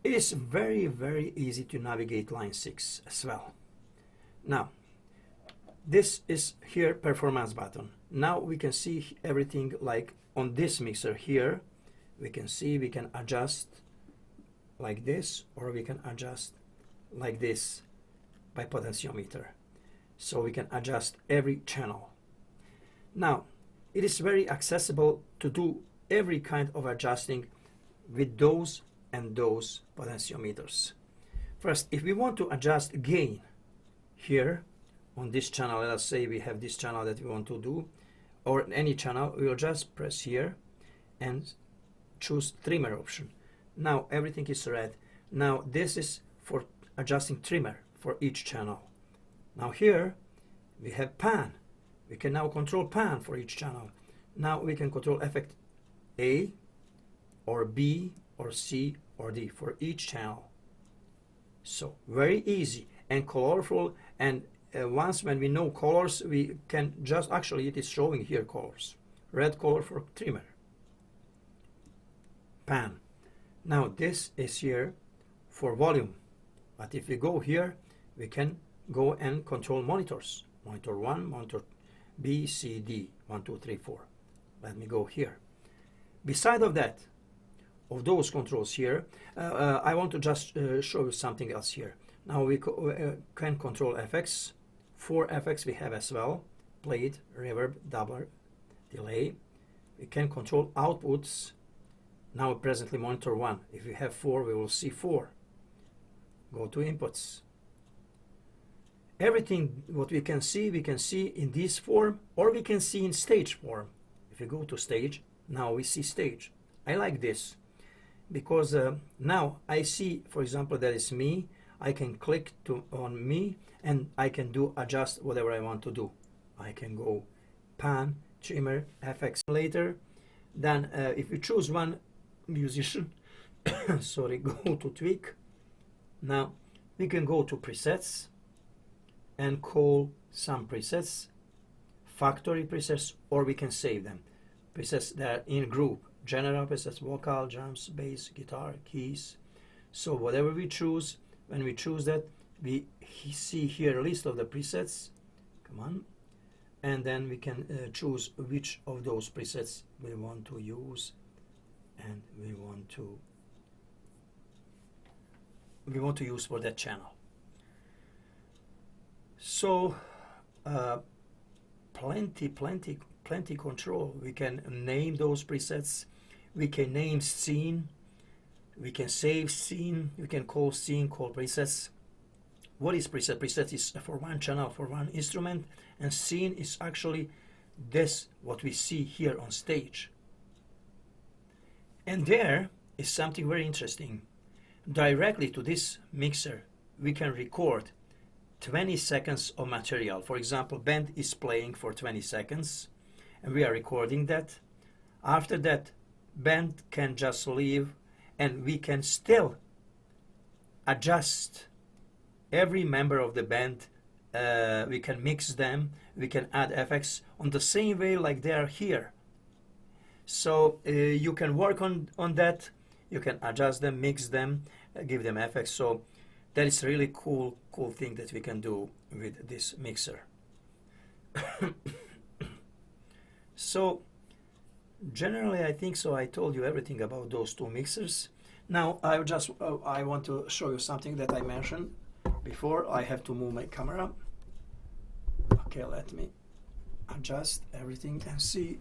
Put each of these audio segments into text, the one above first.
It is very, very easy to navigate Line 6 as well. Now, this is here performance button. Now we can see everything like on this mixer here. We can see we can adjust like this, or we can adjust like this by potentiometer. So we can adjust every channel. Now, it is very accessible to do every kind of adjusting with those and those potentiometers. First, if we want to adjust gain here on this channel, let's say we have this channel that we want to do, or any channel, we will just press here and choose trimmer option. Now everything is red. Now this is for adjusting trimmer for each channel. Now here we have pan. We can now control pan for each channel. Now we can control effect A or B or C or D for each channel. So very easy and colorful, and once when we know colors, we can just, actually it is showing here colors. Red color for trimmer, pan. Now this is here for volume, but if we go here, we can go and control monitors. Monitor 1, monitor B, C, D, 1, 2, 3, 4. Let me go here. Beside of that, of those controls here, I want to just show you something else here. Now we can control FX. 4 FX we have as well: plate, reverb, doubler, delay. We can control outputs. Now presently monitor 1. If we have 4, we will see 4. Go to inputs. Everything what we can see in this form, or we can see in stage form. If you go to stage, now we see stage. I like this because now I see, for example, that is me. I can click on me and I can adjust whatever I want to do. I can go pan, trimmer, FX later. Then if you choose one musician, sorry, go to tweak. Now we can go to presets and call some presets factory presets, or we can save them. Presets that are in group: general presets, vocal, drums, bass, guitar, keys. So whatever we choose, when we choose that, we see here a list of the presets. Come on. And then we can choose which of those presets we want to use, and we want to use for that channel. So plenty control. We can name those presets. We can name scene. We can save scene. We can call scene, call presets. What is preset? Preset is for one channel, for one instrument, and scene is actually this what we see here on stage. And there is something very interesting. Directly to this mixer, we can record 20 seconds of material. For example, band is playing for 20 seconds and we are recording that. After that, band can just leave and we can still adjust every member of the band. We can mix them, we can add effects on the same way like they are here. So you can work on that. You can adjust them, mix them, give them effects. So that is really cool thing that we can do with this mixer. So generally I think so I told you everything about those two mixers. Now I want to show you something that I mentioned before. I have to move my camera. Okay, let me adjust everything and see.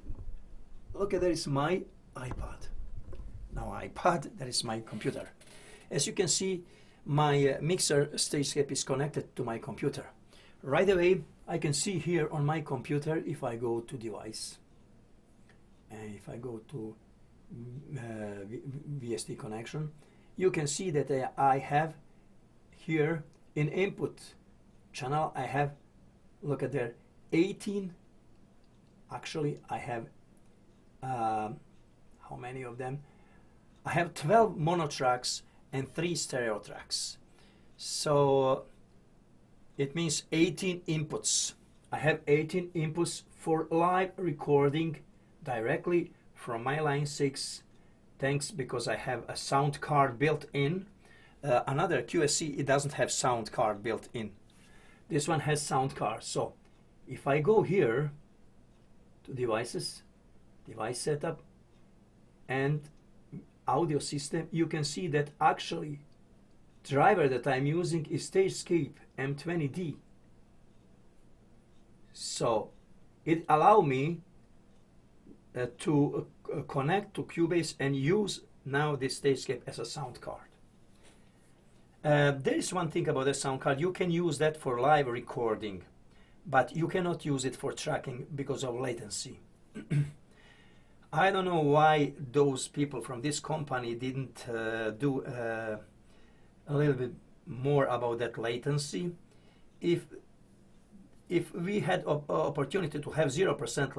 Look, there is my iPad. Now iPad, that is my computer. As you can see, my mixer Stagescape is connected to my computer. Right away, I can see here on my computer, if I go to device, and if I go to VST connection, you can see that I have here in input channel, I have, look at there, 18, actually I have, how many of them? I have 12 mono tracks and 3 stereo tracks. So it means 18 inputs. I have 18 inputs for live recording directly from my Line 6. Thanks, because I have a sound card built in. another QSC, it doesn't have sound card built in. This one has sound card. So if I go here to devices, device setup, and audio system, you can see that actually driver that I'm using is Stagescape M20D. So it allows me to connect to Cubase and use now this Stagescape as a sound card. There is one thing about the sound card. You can use that for live recording, but you cannot use it for tracking because of latency. I don't know why those people from this company didn't do a little bit more about that latency. If we had opportunity to have 0%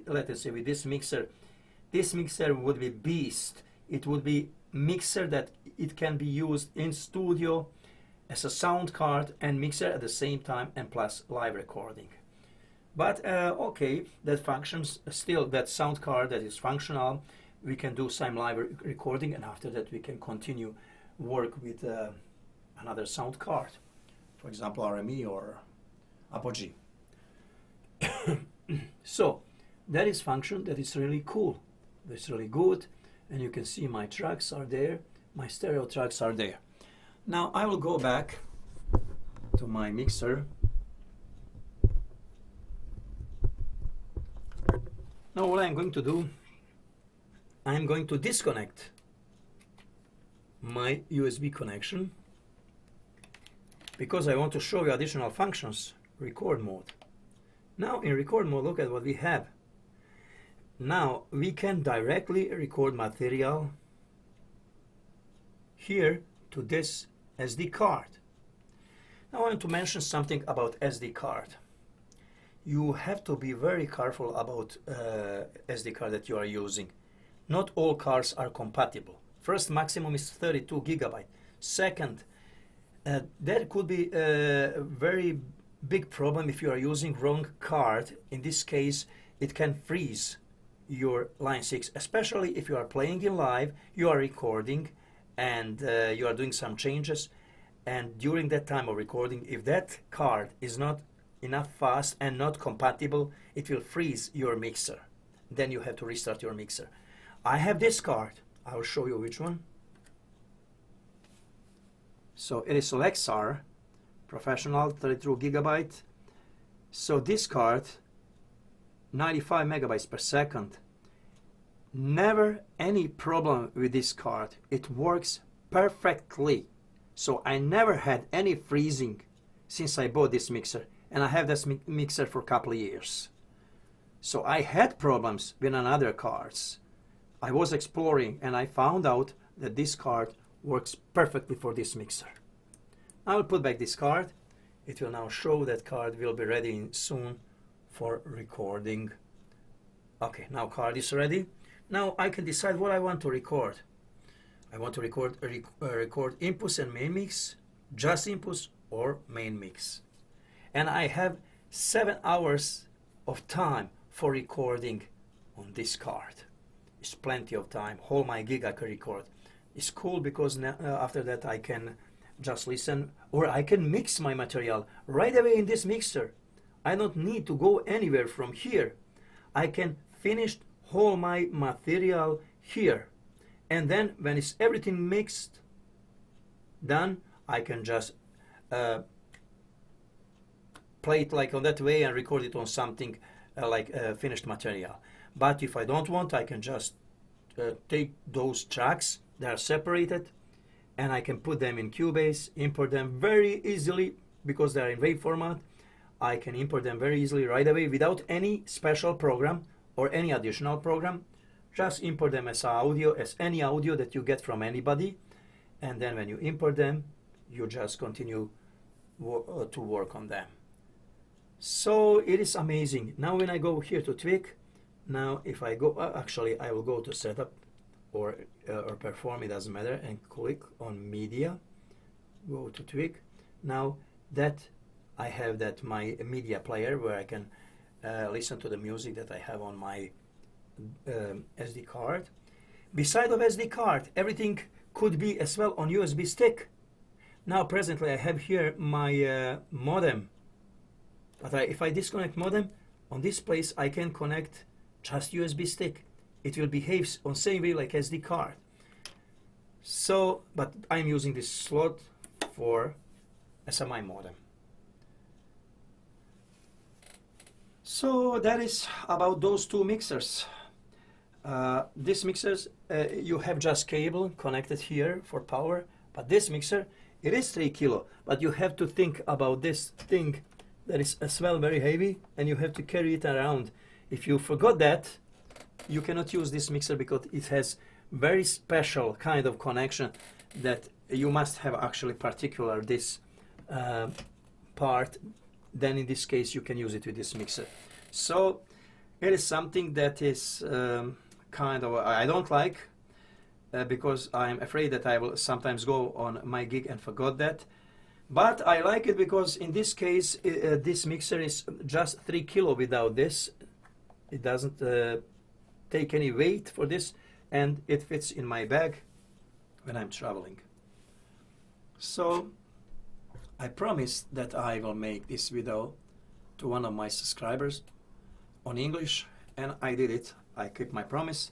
latency with this mixer would be beast. It would be mixer that it can be used in studio as a sound card and mixer at the same time, and plus live recording. But okay, that functions still. That sound card that is functional, we can do some live recording, and after that we can continue work with another sound card, for example RME or Apogee. So that is function that is really cool. That's really good, and you can see my tracks are there, my stereo tracks are there. Now I will go back to my mixer. Now what I'm going to do, I'm going to disconnect my USB connection because I want to show you additional functions. Record mode. Now in record mode, look at what we have. Now we can directly record material here to this SD card. Now I want to mention something about SD card. You have to be very careful about SD card that you are using. Not all cards are compatible. First, maximum is 32 gigabyte. Second, there could be a very big problem if you are using wrong card. In this case, it can freeze your Line6, especially if you are playing in live, you are recording, and you are doing some changes, and during that time of recording, if that card is not enough fast and not compatible, it will freeze your mixer. Then you have to restart your mixer. I have this card. I will show you which one. So it is Lexar Professional 32 gigabyte. So this card, 95 megabytes per second. Never any problem with this card. It works perfectly. So I never had any freezing since I bought this mixer. And I have this mixer for a couple of years. So I had problems with another cards. I was exploring and I found out that this card works perfectly for this mixer. I will put back this card. It will now show that card will be ready soon for recording. Okay, now card is ready. Now I can decide what I want to record. I want to record inputs and main mix, just inputs or main mix. And I have 7 hours of time for recording on this card. It's plenty of time. Whole my gig I can record. It's cool because after that I can just listen, or I can mix my material right away in this mixer. I don't need to go anywhere from here. I can finish whole my material here. And then when it's everything mixed, done, I can just play it like on that way and record it on something like finished material. But if I don't want, I can just take those tracks that are separated and I can put them in Cubase, import them very easily because they are in WAV format. I can import them very easily right away without any special program or any additional program. Just import them as audio, as any audio that you get from anybody, and then when you import them, you just continue to work on them. So it is amazing. Now when I go here to tweak, now if I go, actually I will go to setup or perform, it doesn't matter, and click on media, go to tweak. Now that I have that my media player where I can listen to the music that I have on my SD card. Beside of SD card, everything could be as well on USB stick. Now presently I have here my modem, but if I disconnect modem, on this place I can connect just USB stick. It will behave on same way like SD card. So, but I'm using this slot for SMI modem. So that is about those two mixers. This mixers, you have just cable connected here for power, but this mixer, it is 3 kilo, but you have to think about this thing that is as well very heavy, and you have to carry it around. If you forgot that, you cannot use this mixer because it has very special kind of connection that you must have actually particular this part. Then in this case you can use it with this mixer. So it is something that is kind of I don't like because I'm afraid that I will sometimes go on my gig and forgot that. But I like it because in this case this mixer is just 3 kilo without this. It doesn't take any weight for this, and it fits in my bag when I'm traveling. So I promised that I will make this video to one of my subscribers on English, and I did it. I kept my promise.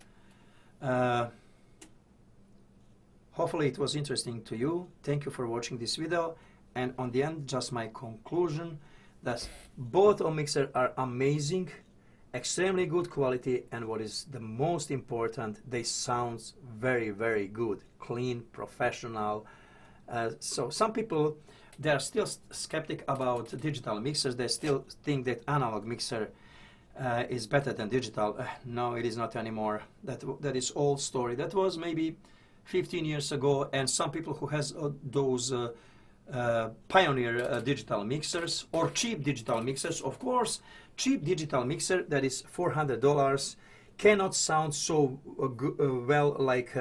Hopefully it was interesting to you. Thank you for watching this video. And on the end, just my conclusion that both of mixers are amazing, extremely good quality, and what is the most important, they sound very, very good, clean, professional. So some people, they are still skeptic about digital mixers. They still think that analog mixer is better than digital. No, it is not anymore. That is old story. That was maybe 15 years ago, and some people who has those pioneer digital mixers or cheap digital mixers, of course, cheap digital mixer that is $400 cannot sound so well like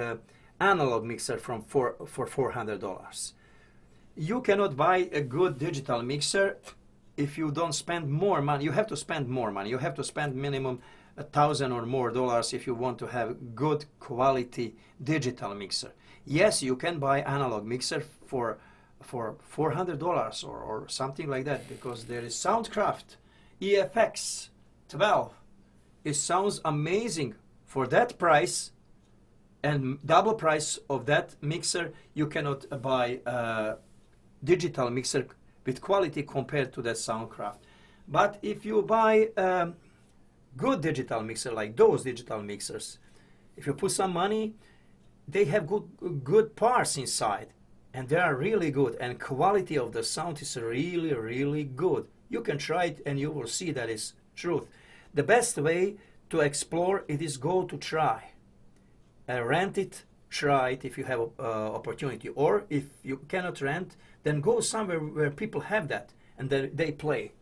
analog mixer for $400. You cannot buy a good digital mixer if you don't spend more money. You have to spend more money. You have to spend minimum $1,000 or more if you want to have good quality digital mixer. Yes, you can buy analog mixer for $400 or something like that, because there is Soundcraft EFX 12. It sounds amazing for that price, and double price of that mixer. You cannot buy a digital mixer with quality compared to that Soundcraft. But if you buy a good digital mixer like those digital mixers, if you put some money, they have good parts inside, and they are really good, and quality of the sound is really, really good. You can try it and you will see that is truth. The best way to explore it is go to try. Rent it, try it if you have opportunity, or if you cannot rent, then go somewhere where people have that and they play.